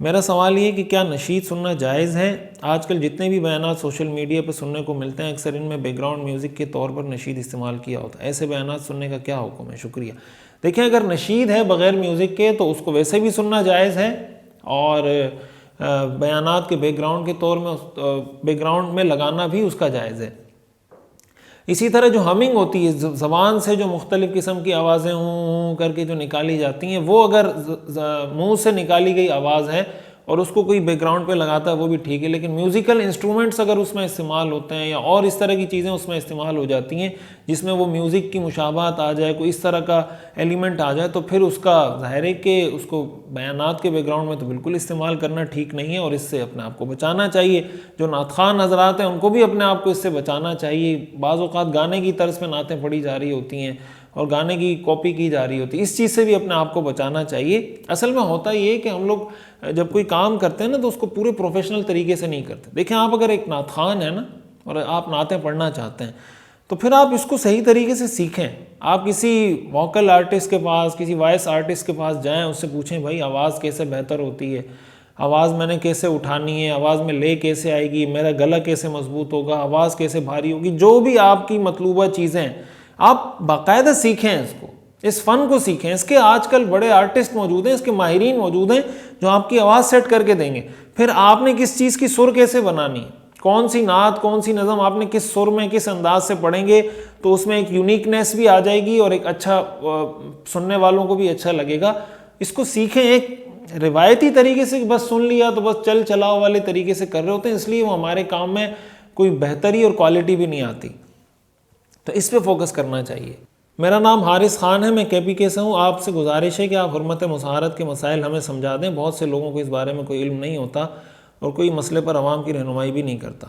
میرا سوال یہ کہ کیا نشید سننا جائز ہے؟ آج کل جتنے بھی بیانات سوشل میڈیا پہ سننے کو ملتے ہیں اکثر ان میں بیک گراؤنڈ میوزک کے طور پر نشید استعمال کیا ہوتا ہے، ایسے بیانات سننے کا کیا حکم ہے؟ شکریہ۔ دیکھیں، اگر نشید ہے بغیر میوزک کے تو اس کو ویسے بھی سننا جائز ہے، اور بیانات کے بیک گراؤنڈ کے طور میں بیک گراؤنڈ میں لگانا بھی اس کا جائز ہے۔ اسی طرح جو ہمنگ ہوتی ہے، زبان سے جو مختلف قسم کی آوازیں ہوں کر کے جو نکالی جاتی ہیں، وہ اگر منہ سے نکالی گئی آواز ہے اور اس کو کوئی بیک گراؤنڈ پہ لگاتا ہے وہ بھی ٹھیک ہے، لیکن میوزیکل انسٹرومنٹس اگر اس میں استعمال ہوتے ہیں یا اور اس طرح کی چیزیں اس میں استعمال ہو جاتی ہیں جس میں وہ میوزک کی مشابہت آ جائے، کوئی اس طرح کا ایلیمنٹ آ جائے، تو پھر اس کا ظاہر ہے کہ اس کو بیانات کے بیک گراؤنڈ میں تو بالکل استعمال کرنا ٹھیک نہیں ہے، اور اس سے اپنے آپ کو بچانا چاہیے۔ جو نعت خوان حضرات ہیں ان کو بھی اپنے آپ کو اس سے بچانا چاہیے۔ بعض اوقات گانے کی طرز پہ نعتیں پڑھی جا رہی ہوتی ہیں اور گانے کی کاپی کی جا رہی ہوتی ہے، اس چیز سے بھی اپنے آپ کو بچانا چاہیے۔ اصل میں ہوتا یہ ہے کہ ہم لوگ جب کوئی کام کرتے ہیں نا تو اس کو پورے پروفیشنل طریقے سے نہیں کرتے۔ دیکھیں، آپ اگر ایک نعت خوان ہے نا اور آپ نعتیں پڑھنا چاہتے ہیں تو پھر آپ اس کو صحیح طریقے سے سیکھیں۔ آپ کسی ووکل آرٹسٹ کے پاس، کسی وائس آرٹسٹ کے پاس جائیں، اس سے پوچھیں بھائی آواز کیسے بہتر ہوتی ہے، آواز میں نے کیسے اٹھانی ہے، آواز میں لے کیسے آئے گی، میرا گلا کیسے مضبوط ہوگا، آواز کیسے بھاری ہوگی، جو بھی آپ کی مطلوبہ چیزیں ہیں آپ باقاعدہ سیکھیں، اس فن کو سیکھیں۔ اس کے آج کل بڑے آرٹسٹ موجود ہیں، اس کے ماہرین موجود ہیں جو آپ کی آواز سیٹ کر کے دیں گے۔ پھر آپ نے کس چیز کی سر کیسے بنانی ہے، کون سی نعت، کون سی نظم آپ نے کس سر میں کس انداز سے پڑھیں گے، تو اس میں ایک یونیکنیس بھی آ جائے گی اور ایک اچھا سننے والوں کو بھی اچھا لگے گا۔ اس کو سیکھیں۔ ایک روایتی طریقے سے بس سن لیا تو بس چل چلاؤ والے طریقے سے کر رہے ہوتے ہیں، اس لیے وہ ہمارے کام میں کوئی بہتری اور کوالٹی بھی نہیں آتی، تو اس پہ فوکس کرنا چاہیے۔ میرا نام حارث خان ہے، میں کے پی کے سے ہوں۔ آپ سے گزارش ہے کہ آپ حرمت مصاہرت کے مسائل ہمیں سمجھا دیں۔ بہت سے لوگوں کو اس بارے میں کوئی علم نہیں ہوتا اور کوئی مسئلے پر عوام کی رہنمائی بھی نہیں کرتا۔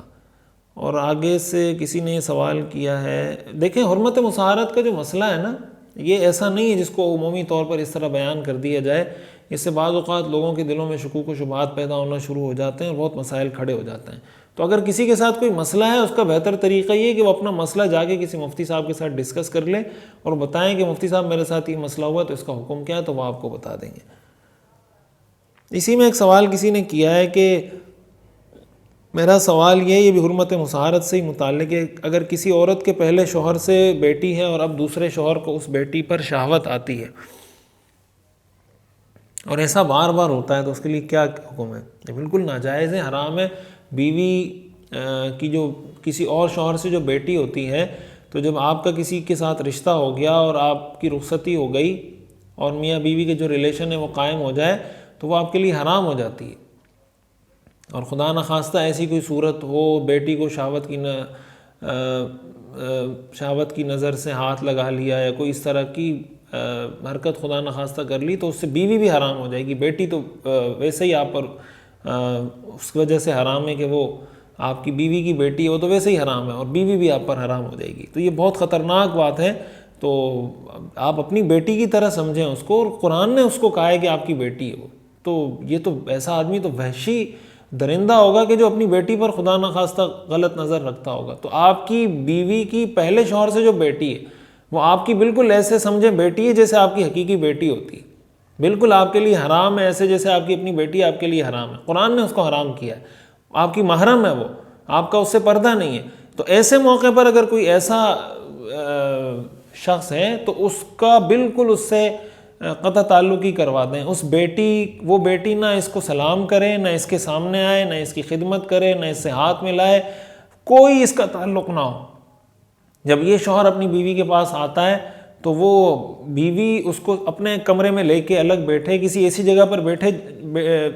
اور آگے سے کسی نے یہ سوال کیا ہے، دیکھیں حرمت مصاہرت کا جو مسئلہ ہے نا، یہ ایسا نہیں ہے جس کو عمومی طور پر اس طرح بیان کر دیا جائے۔ اس سے بعض اوقات لوگوں کے دلوں میں شکوک و شبہات پیدا ہونا شروع ہو جاتے ہیں اور بہت مسائل کھڑے ہو جاتے ہیں۔ تو اگر کسی کے ساتھ کوئی مسئلہ ہے، اس کا بہتر طریقہ یہ ہے کہ وہ اپنا مسئلہ جا کے کسی مفتی صاحب کے ساتھ ڈسکس کر لے اور بتائیں کہ مفتی صاحب میرے ساتھ یہ مسئلہ ہوا تو اس کا حکم کیا ہے، تو وہ آپ کو بتا دیں گے۔ اسی میں ایک سوال کسی نے کیا ہے کہ میرا سوال یہ بھی حرمت مصاہرت سے ہی متعلق ہے، اگر کسی عورت کے پہلے شوہر سے بیٹی ہے اور اب دوسرے شوہر کو اس بیٹی پر شہوت آتی ہے اور ایسا بار بار ہوتا ہے تو اس کے لیے کیا حکم ہے؟ یہ بالکل ناجائز ہے، حرام ہے۔ بیوی کی جو کسی اور شوہر سے جو بیٹی ہوتی ہے، تو جب آپ کا کسی کے ساتھ رشتہ ہو گیا اور آپ کی رخصتی ہو گئی اور میاں بیوی کے جو ریلیشن ہے وہ قائم ہو جائے تو وہ آپ کے لیے حرام ہو جاتی ہے۔ اور خدا نخواستہ ایسی کوئی صورت ہو، بیٹی کو شہوت کی نظر سے ہاتھ لگا لیا یا کوئی اس طرح کی حرکت خدا نخواستہ کر لی تو اس سے بیوی بھی حرام ہو جائے گی۔ بیٹی تو ویسے ہی آپ پر اس وجہ سے حرام ہے کہ وہ آپ کی بیوی کی بیٹی ہو تو ویسے ہی حرام ہے، اور بیوی بھی آپ پر حرام ہو جائے گی۔ تو یہ بہت خطرناک بات ہے۔ تو آپ اپنی بیٹی کی طرح سمجھیں اس کو، اور قرآن نے اس کو کہا ہے کہ آپ کی بیٹی ہے وہ۔ تو یہ تو ایسا آدمی تو وحشی درندہ ہوگا کہ جو اپنی بیٹی پر خدا نخواستہ غلط نظر رکھتا ہوگا۔ تو آپ کی بیوی کی پہلے شوہر سے جو بیٹی ہے وہ آپ کی بالکل ایسے سمجھیں بیٹی ہے جیسے آپ کی حقیقی بیٹی ہوتی ہے، بالکل آپ کے لیے حرام ہے، ایسے جیسے آپ کی اپنی بیٹی آپ کے لیے حرام ہے۔ قرآن نے اس کو حرام کیا ہے، آپ کی محرم ہے وہ، آپ کا اس سے پردہ نہیں ہے۔ تو ایسے موقع پر اگر کوئی ایسا شخص ہے تو اس کا بالکل اس سے قطع تعلق ہی کروا دیں۔ وہ بیٹی نہ اس کو سلام کرے، نہ اس کے سامنے آئے، نہ اس کی خدمت کرے، نہ اس سے ہاتھ ملائے، کوئی اس کا تعلق نہ ہو۔ جب یہ شوہر اپنی بیوی کے پاس آتا ہے تو وہ بیوی اس کو اپنے کمرے میں لے کے الگ بیٹھے، کسی ایسی جگہ پر بیٹھے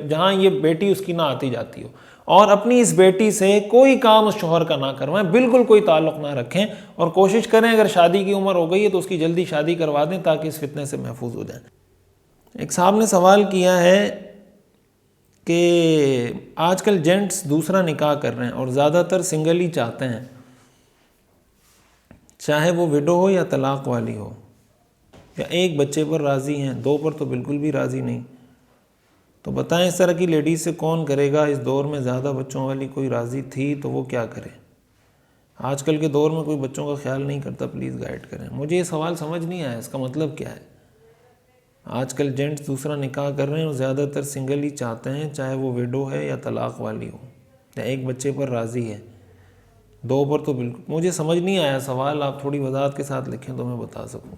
جہاں یہ بیٹی اس کی نہ آتی جاتی ہو، اور اپنی اس بیٹی سے کوئی کام اس شوہر کا نہ کروائیں، بالکل کوئی تعلق نہ رکھیں، اور کوشش کریں اگر شادی کی عمر ہو گئی ہے تو اس کی جلدی شادی کروا دیں تاکہ اس فتنے سے محفوظ ہو جائیں۔ ایک صاحب نے سوال کیا ہے کہ آج کل جینٹس دوسرا نکاح کر رہے ہیں اور زیادہ تر سنگل ہی چاہتے ہیں، چاہے وہ وڈو ہو یا طلاق والی ہو، یا ایک بچے پر راضی ہیں، دو پر تو بالکل بھی راضی نہیں، تو بتائیں اس طرح کی لیڈیز سے کون کرے گا؟ اس دور میں زیادہ بچوں والی کوئی راضی تھی تو وہ کیا کرے؟ آج کل کے دور میں کوئی بچوں کا خیال نہیں کرتا، پلیز گائیڈ کریں۔ مجھے یہ سوال سمجھ نہیں آیا، اس کا مطلب کیا ہے؟ آج کل جینٹس دوسرا نکاح کر رہے ہیں اور زیادہ تر سنگل ہی چاہتے ہیں، چاہے وہ ویڈو ہے یا طلاق والی ہو یا ایک بچے پر راضی ہے، 2 پر تو بالکل۔ مجھے سمجھ نہیں آیا سوال، آپ تھوڑی وضاحت کے ساتھ لکھیں تو میں بتا سکوں گا۔